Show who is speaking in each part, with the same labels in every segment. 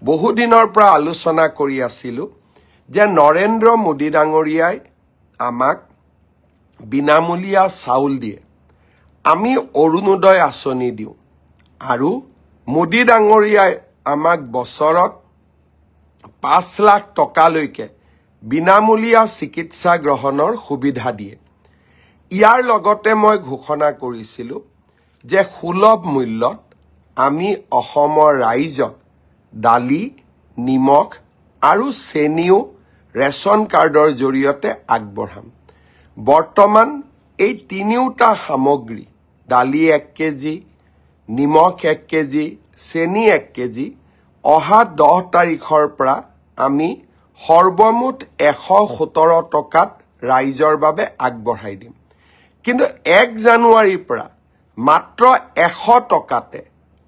Speaker 1: বহুদিনৰ পৰা আলোচনা কৰি আছিলোঁ যে নৰেন্দ্ৰ মোদী ডাঙৰীয়াই আমাক বিনামূলীয়া চাউল দিয়ে, আমি অৰুণোদয় আঁচনি দিওঁ আৰু মোদী ডাঙৰীয়াই আমাক বছৰত 5 লাখ টকালৈকে বিনামূলীয়া চিকিৎসা গ্ৰহণৰ সুবিধা দিয়ে। ইয়াৰ লগতে মই ঘোষণা কৰিছিলোঁ যে সুলভ মূল্যত আমি অসমৰ ৰাইজক দালি, নিমখ আৰু চেনিও ৰেচন কাৰ্ডৰ জৰিয়তে আগবঢ়াম। বৰ্তমান এই তিনিওটা সামগ্ৰী দালি 1 কেজি, নিমখ 1 কেজি, চেনি 1 কেজি অহা 10 তাৰিখৰ পৰা আমি সৰ্বমুঠ 117 টকাত ৰাইজৰ বাবে আগবঢ়াই দিম। কিন্তু 1 জানুৱাৰীৰ পৰা মাত্ৰ 100 টকাতে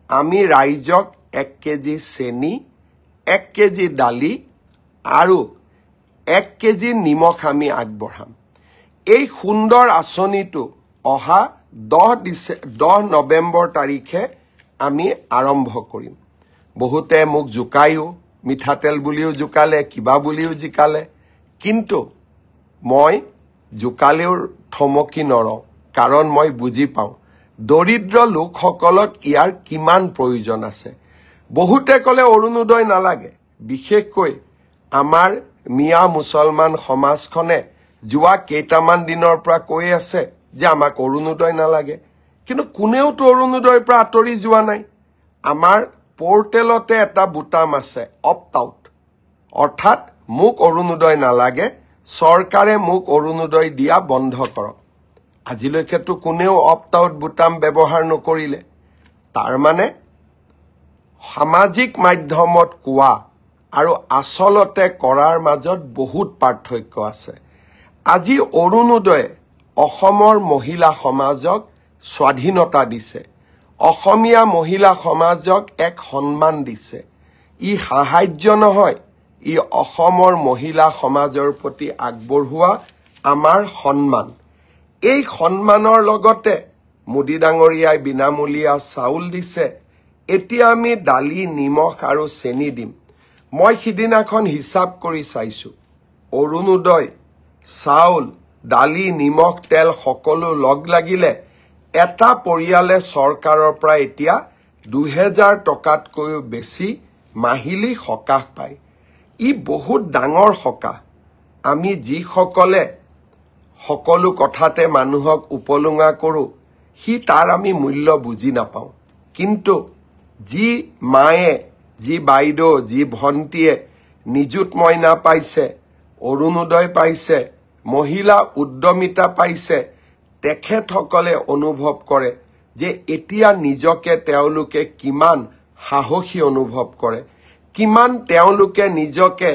Speaker 1: আমি ৰাইজক 1 কেজি চেনি, 1 কেজি দালি আৰু 1 কেজি নিমখ আমি আগবঢ়াম। এই সুন্দৰ আঁচনিটো অহা 10 নৱেম্বৰ তাৰিখে আমি আৰম্ভ কৰিম। বহুতে মোক জোকায়ো, মিঠাতেল বুলিও জোকালে, কিবা বুলিও জিকালে, কিন্তু মই জোকালেও থমকি নৰওঁ, কাৰণ মই বুজি পাওঁ দৰিদ্ৰ লোকসকলক ইয়াৰ কিমান প্ৰয়োজন আছে। বহুতে ক'লে অৰুণোদয় নালাগে, বিশেষকৈ আমাৰ মিয়া মুছলমান সমাজখনে যোৱা কেইটামান দিনৰ পৰা কৈ আছে যে আমাক অৰুণোদয় নালাগে, কিন্তু কোনেওতো অৰুণোদয়ৰ পৰা আঁতৰি যোৱা নাই। আমাৰ পৰ্টেলতে এটা বুটাম আছে অপ্ট আউট, অৰ্থাৎ মোক অৰুণোদয় নালাগে, চৰকাৰে মোক অৰুণোদয় দিয়া বন্ধ কৰক। আজিলৈকেতো কোনেও অপ্ট আউট বুটাম ব্যৱহাৰ নকৰিলে। তাৰ মানে সামাজিক মাধ্যমত কোৱা আৰু আচলতে কৰাৰ মাজত বহুত পাৰ্থক্য আছে। আজি অৰুণোদয়ে অসমৰ মহিলা সমাজক স্বাধীনতা দিছে, অসমীয়া মহিলা সমাজক এক সন্মান দিছে। ই সাহায্য নহয়, ই অসমৰ মহিলা সমাজৰ প্ৰতি আগবঢ়োৱা আমাৰ সন্মান। এই সন্মানৰ লগতে মোদী ডাঙৰীয়াই বিনামূলীয়া চাউল দিছে। এতিয়া আমি দালি, নিমখ আৰু চেনি দিম। মই সিদিনাখন হিচাপ কৰি চাইছোঁ, অৰুণোদয়, চাউল, দালি, নিমখ, তেল সকলো লগ লাগিলে এটা পৰিয়ালে চৰকাৰৰ পৰা এতিয়া 2000 টকাতকৈও বেছি মাহিলী সকাহ পায়। ই বহুত ডাঙৰ সকাহ। আমি যিসকলে সকলো কথাতে মানুহক উপলুঙা কৰোঁ, তাৰ আমি মূল্য বুজি নাপাওঁ। কিন্তু যি মায়ে, যি বাইদেউ, যি ভণ্টিয়ে নিযুত মইনা পাইছে, অৰুণোদয় পাইছে, মহিলা উদ্যমিতা পাইছে, তেখেতসকলে অনুভৱ কৰে যে এতিয়া নিজকে তেওঁলোকে কিমান সাহসী অনুভৱ কৰে, কিমান তেওঁলোকে নিজকে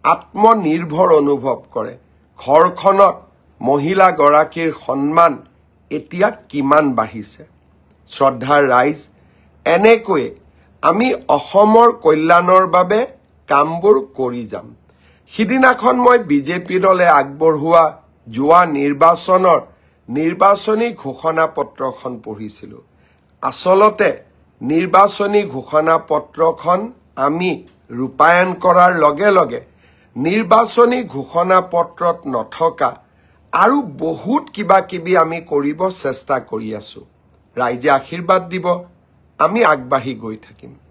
Speaker 1: আত্মনিৰ্ভৰ অনুভৱ কৰে। ঘৰখনত মহিলাগৰাকীৰ সন্মান এতিয়া কিমান বাঢ়িছে। শ্ৰদ্ধাৰ ৰাইজ, এনেকৈয়ে আমি অসমৰ কল্যাণৰ বাবে কামবোৰ কৰি যাম। সিদিনাখন মই বিজেপি দলে আগবঢ়োৱা যোৱা নিৰ্বাচনৰ নিৰ্বাচনী ঘোষণা পত্ৰখন পঢ়িছিলোঁ। আচলতে নিৰ্বাচনী ঘোষণা পত্ৰখন আমি ৰূপায়ণ কৰাৰ লগে লগে নিৰ্বাচনী ঘোষণা পত্ৰত নথকা আৰু বহুত কিবা কিবি আমি কৰিব চেষ্টা কৰি আছোঁ। ৰাইজে আশীৰ্বাদ দিব, আমি আগবাঢ়ি গৈ থাকিম।